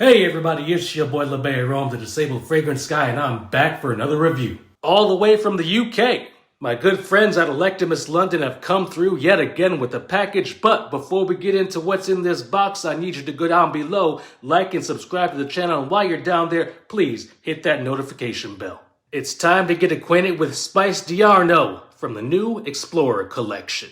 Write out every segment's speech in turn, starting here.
Hey everybody, it's your boy labbearome, the disabled fragrance guy, and I'm back for another review. All the way from the UK. My good friends at Electimuss London have come through yet again with a package, but before we get into what's in this box, I need you to go down below, like and subscribe to the channel, and while you're down there, please hit that notification bell. It's time to get acquainted with Spice Diarno from the new Explorer collection.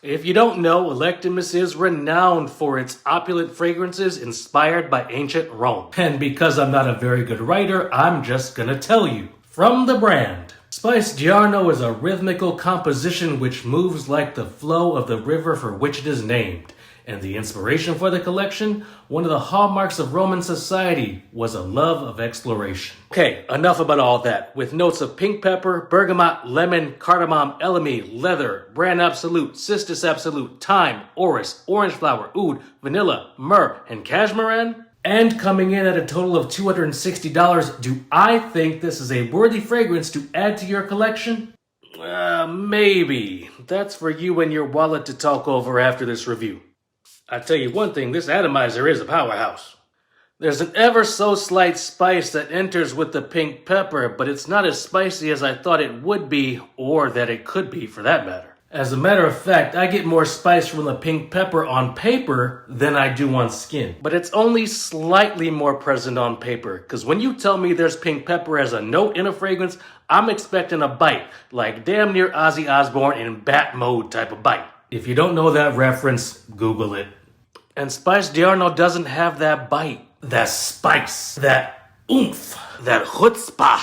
If you don't know, Electimuss is renowned for its opulent fragrances inspired by ancient Rome. And because I'm not a very good writer, I'm just gonna tell you. From the brand, Spice Diarno is a rhythmical composition which moves like the flow of the river for which it is named. And the inspiration for the collection? One of the hallmarks of Roman society was a love of exploration. Okay, enough about all that. With notes of pink pepper, bergamot, lemon, cardamom, elemi, leather, bran absolute, cistus absolute, thyme, orris, orange flower, oud, vanilla, myrrh, and cashmeran? And coming in at a total of $260, do I think this is a worthy fragrance to add to your collection? Maybe. That's for you and your wallet to talk over after this review. I tell you one thing, this atomizer is a powerhouse. There's an ever so slight spice that enters with the pink pepper, but it's not as spicy as I thought it would be, or that it could be for that matter. As a matter of fact, I get more spice from the pink pepper on paper than I do on skin. But it's only slightly more present on paper, because when you tell me there's pink pepper as a note in a fragrance, I'm expecting a bite, like damn near Ozzy Osbourne in bat mode type of bite. If you don't know that reference, Google it. And Spice Diarno doesn't have that bite, that spice, that oomph, that chutzpah.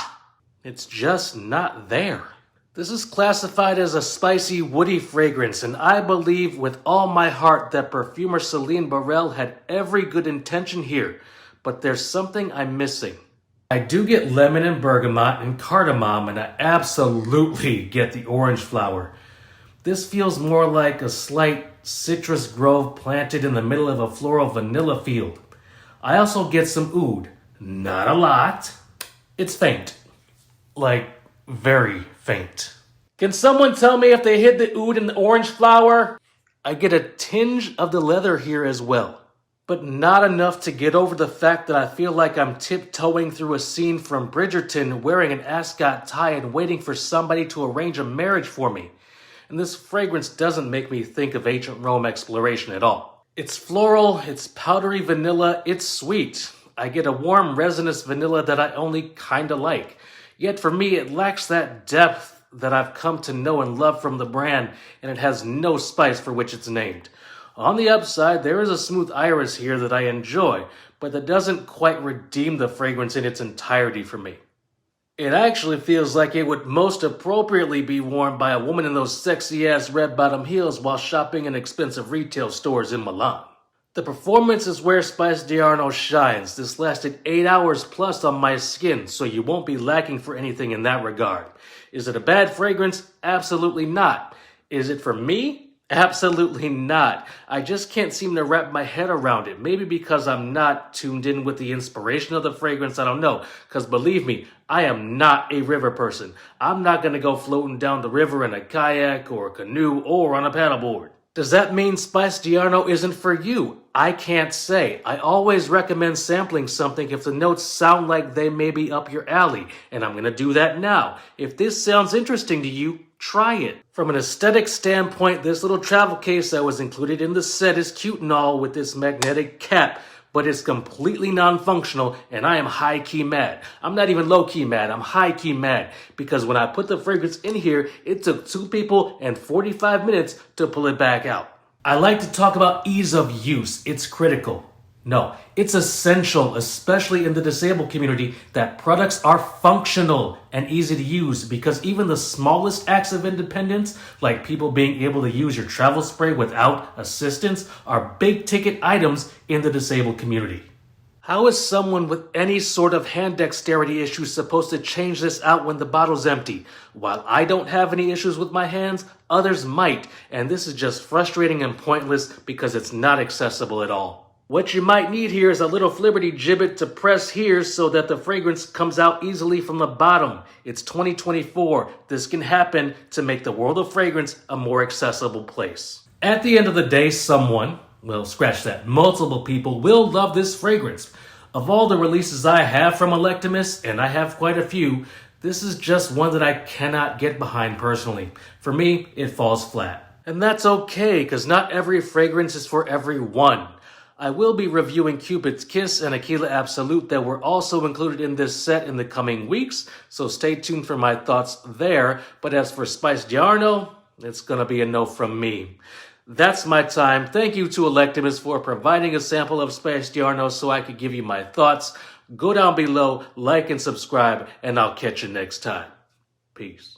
It's just not there. This is classified as a spicy, woody fragrance, and I believe with all my heart that perfumer Celine Burrell had every good intention here, but there's something I'm missing. I do get lemon and bergamot and cardamom, and I absolutely get the orange flower. This feels more like a slight citrus grove planted in the middle of a floral vanilla field. I also get some oud. Not a lot. It's faint. Like, very faint. Can someone tell me if they hid the oud in the orange flower? I get a tinge of the leather here as well, but not enough to get over the fact that I feel like I'm tiptoeing through a scene from Bridgerton wearing an ascot tie and waiting for somebody to arrange a marriage for me. And this fragrance doesn't make me think of ancient Rome exploration at all. It's floral, it's powdery vanilla, it's sweet. I get a warm resinous vanilla that I only kinda like. Yet for me, it lacks that depth that I've come to know and love from the brand, and it has no spice for which it's named. On the upside, there is a smooth iris here that I enjoy, but that doesn't quite redeem the fragrance in its entirety for me. It actually feels like it would most appropriately be worn by a woman in those sexy-ass red-bottom heels while shopping in expensive retail stores in Milan. The performance is where Spice Diarno shines. This lasted 8 hours plus on my skin, so you won't be lacking for anything in that regard. Is it a bad fragrance? Absolutely not. Is it for me? Absolutely not. I just can't seem to wrap my head around it. Maybe because I'm not tuned in with the inspiration of the fragrance, I don't know. Because believe me, I am not a river person. I'm not going to go floating down the river in a kayak or a canoe or on a paddleboard. Does that mean Spice Diarno isn't for you? I can't say. I always recommend sampling something if the notes sound like they may be up your alley, and I'm going to do that now. If this sounds interesting to you, try it. From an aesthetic standpoint, this little travel case that was included in the set is cute and all with this magnetic cap, but it's completely non-functional, and I am high-key mad. I'm not even low-key mad, I'm high-key mad, because when I put the fragrance in here, it took 2 people and 45 minutes to pull it back out. I like to talk about ease of use. It's critical. No, it's essential, especially in the disabled community, that products are functional and easy to use, because even the smallest acts of independence, like people being able to use your travel spray without assistance, are big ticket items in the disabled community. How is someone with any sort of hand dexterity issues supposed to change this out when the bottle's empty? While I don't have any issues with my hands, others might, and this is just frustrating and pointless because it's not accessible at all. What you might need here is a little flibberty gibbet to press here so that the fragrance comes out easily from the bottom. It's 2024. This can happen to make the world of fragrance a more accessible place. At the end of the day, someone, well, scratch that, multiple people will love this fragrance. Of all the releases I have from Electimuss, and I have quite a few, this is just one that I cannot get behind personally. For me, it falls flat. And that's okay, because not every fragrance is for everyone. I will be reviewing Cupid's Kiss and Aquila Absolute that were also included in this set in the coming weeks, so stay tuned for my thoughts there. But as for Spice Giorno, it's gonna be a no from me. That's my time. Thank you to Electimuss for providing a sample of Spice Giorno so I could give you my thoughts. Go down below, like and subscribe, and I'll catch you next time. Peace.